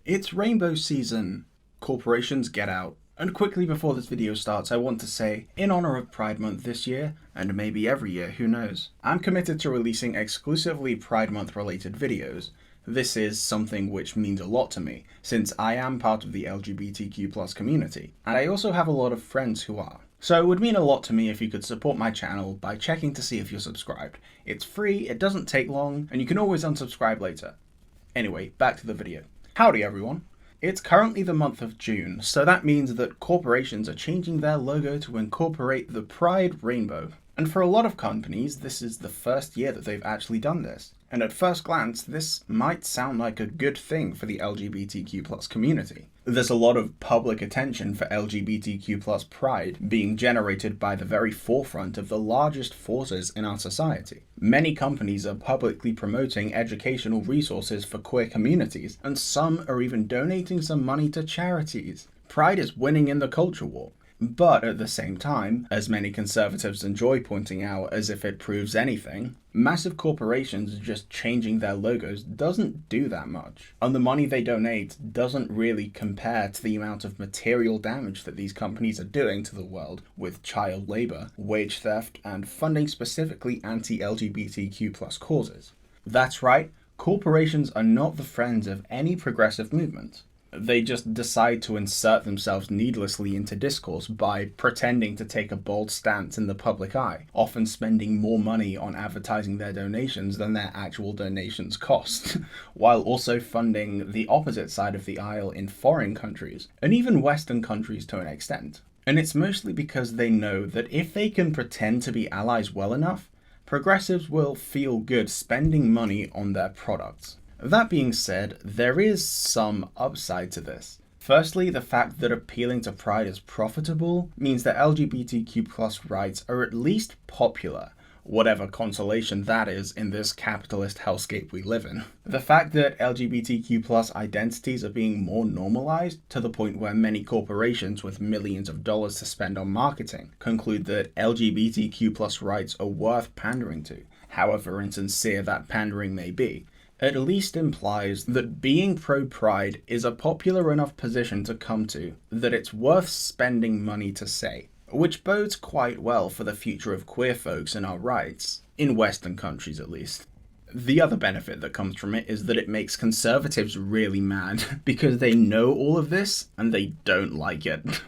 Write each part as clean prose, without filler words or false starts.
It's rainbow season. Corporations get out. And quickly before this video starts, I want to say, in honor of Pride Month this year, and maybe every year, who knows, I'm committed to releasing exclusively Pride Month related videos. This is something which means a lot to me, since I am part of the LGBTQ+ community, and I also have a lot of friends who are. So it would mean a lot to me if you could support my channel by checking to see if you're subscribed. It's free, it doesn't take long, and you can always unsubscribe later. Anyway, back to the video. Howdy everyone. It's currently the month of June, so that means that corporations are changing their logo to incorporate the Pride rainbow. And for a lot of companies, this is the first year that they've actually done this. And at first glance, this might sound like a good thing for the LGBTQ+ community. There's a lot of public attention for LGBTQ+ pride being generated by the very forefront of the largest forces in our society. Many companies are publicly promoting educational resources for queer communities, and some are even donating some money to charities. Pride is winning in the culture war. But at the same time, as many conservatives enjoy pointing out as if it proves anything, massive corporations just changing their logos doesn't do that much. And the money they donate doesn't really compare to the amount of material damage that these companies are doing to the world with child labor, wage theft, and funding specifically anti-LGBTQ+ causes. That's right, corporations are not the friends of any progressive movement. They just decide to insert themselves needlessly into discourse by pretending to take a bold stance in the public eye, often spending more money on advertising their donations than their actual donations cost, while also funding the opposite side of the aisle in foreign countries, and even Western countries to an extent. And it's mostly because they know that if they can pretend to be allies well enough, progressives will feel good spending money on their products. That being said, there is some upside to this. Firstly, the fact that appealing to pride is profitable means that LGBTQ+ rights are at least popular, whatever consolation that is in this capitalist hellscape we live in. The fact that LGBTQ+ identities are being more normalized to the point where many corporations with millions of dollars to spend on marketing conclude that LGBTQ+ rights are worth pandering to, however insincere that pandering may be, at least implies that being pro-pride is a popular enough position to come to that it's worth spending money to say, which bodes quite well for the future of queer folks and our rights, in Western countries at least. The other benefit that comes from it is that it makes conservatives really mad because they know all of this and they don't like it.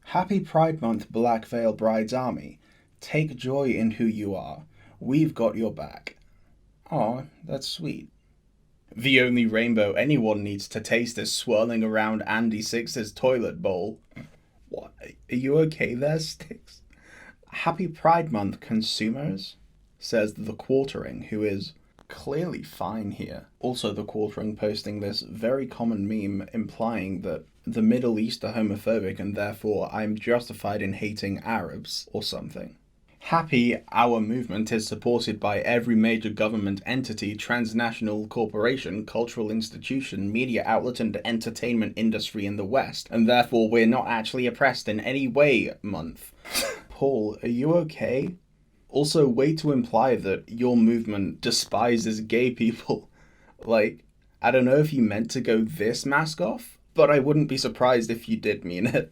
Happy Pride Month, Black Veil Brides Army. Take joy in who you are. We've got your back. Aw, that's sweet. The only rainbow anyone needs to taste is swirling around Andy Six's toilet bowl. What? Are you okay there, Sticks? Happy Pride Month, consumers, says TheQuartering, who is clearly fine here. Also, TheQuartering posting this very common meme implying that the Middle East are homophobic and therefore I'm justified in hating Arabs or something. Happy, our movement is supported by every major government entity, transnational corporation, cultural institution, media outlet, and entertainment industry in the West, and therefore we're not actually oppressed in any way month. Paul, are you okay? Also, way to imply that your movement despises gay people. Like, I don't know if you meant to go this mask off, but I wouldn't be surprised if you did mean it.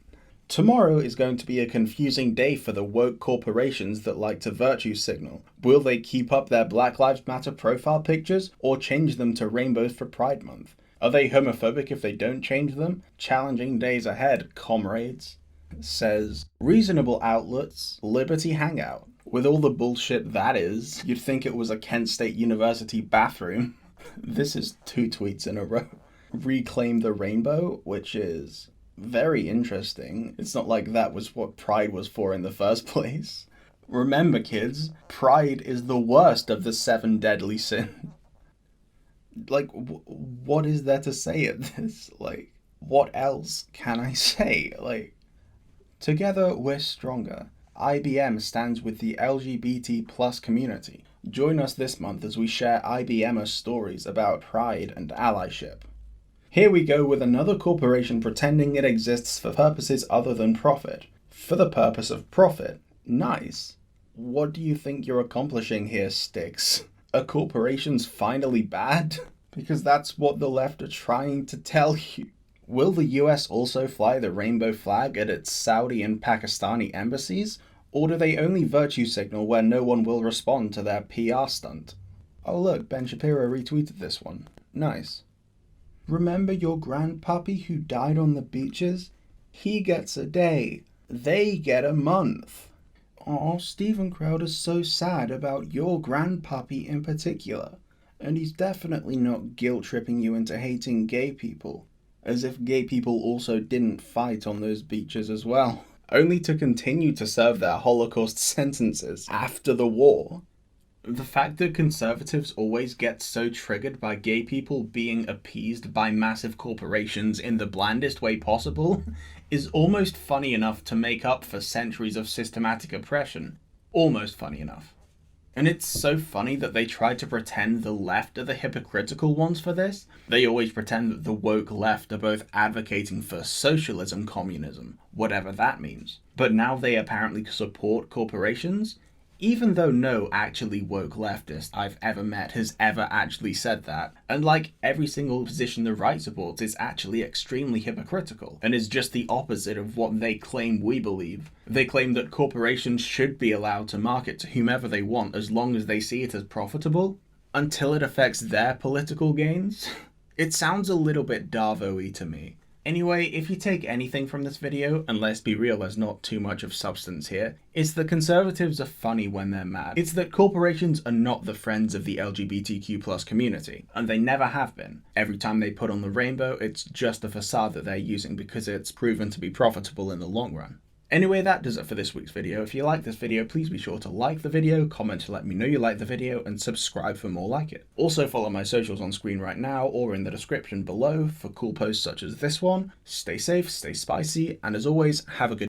Tomorrow is going to be a confusing day for the woke corporations that like to virtue signal. Will they keep up their Black Lives Matter profile pictures or change them to rainbows for Pride Month? Are they homophobic if they don't change them? Challenging days ahead, comrades. Says, reasonable outlets, Liberty Hangout. With all the bullshit that is, you'd think it was a Kent State University bathroom. This is 2 tweets in a row. Reclaim the rainbow, which is very interesting. It's not like that was what pride was for in the first place. Remember, kids, pride is the worst of the 7 deadly sins. Like, what is there to say at this? Like, what else can I say? Like, together we're stronger. IBM stands with the LGBT+ community. Join us this month as we share IBMers stories about pride and allyship. Here we go with another corporation pretending it exists for purposes other than profit. For the purpose of profit. Nice. What do you think you're accomplishing here, Sticks? Are corporations finally bad? Because that's what the left are trying to tell you. Will the US also fly the rainbow flag at its Saudi and Pakistani embassies? Or do they only virtue signal where no one will respond to their PR stunt? Oh look, Ben Shapiro retweeted this one. Nice. Remember your grandpuppy who died on the beaches? He gets a day. They get a month. Aw, Steven Crowder's so sad about your grandpuppy in particular. And he's definitely not guilt-tripping you into hating gay people. As if gay people also didn't fight on those beaches as well. Only to continue to serve their Holocaust sentences after the war. The fact that conservatives always get so triggered by gay people being appeased by massive corporations in the blandest way possible is almost funny enough to make up for centuries of systematic oppression. Almost funny enough. And it's so funny that they try to pretend the left are the hypocritical ones for this. They always pretend that the woke left are both advocating for socialism, communism, whatever that means. But now they apparently support corporations, even though no actually woke leftist I've ever met has ever actually said that. And like every single position the right supports is actually extremely hypocritical, and is just the opposite of what they claim we believe. They claim that corporations should be allowed to market to whomever they want as long as they see it as profitable, until it affects their political gains. It sounds a little bit Darvo-y to me. Anyway, if you take anything from this video, and let's be real, there's not too much of substance here, it's that conservatives are funny when they're mad. It's that corporations are not the friends of the LGBTQ+ community, and they never have been. Every time they put on the rainbow, it's just a facade that they're using because it's proven to be profitable in the long run. Anyway, that does it for this week's video. If you like this video, please be sure to like the video, comment to let me know you like the video, and subscribe for more like it. Also follow my socials on screen right now or in the description below for cool posts such as this one. Stay safe, stay spicy, and as always, have a good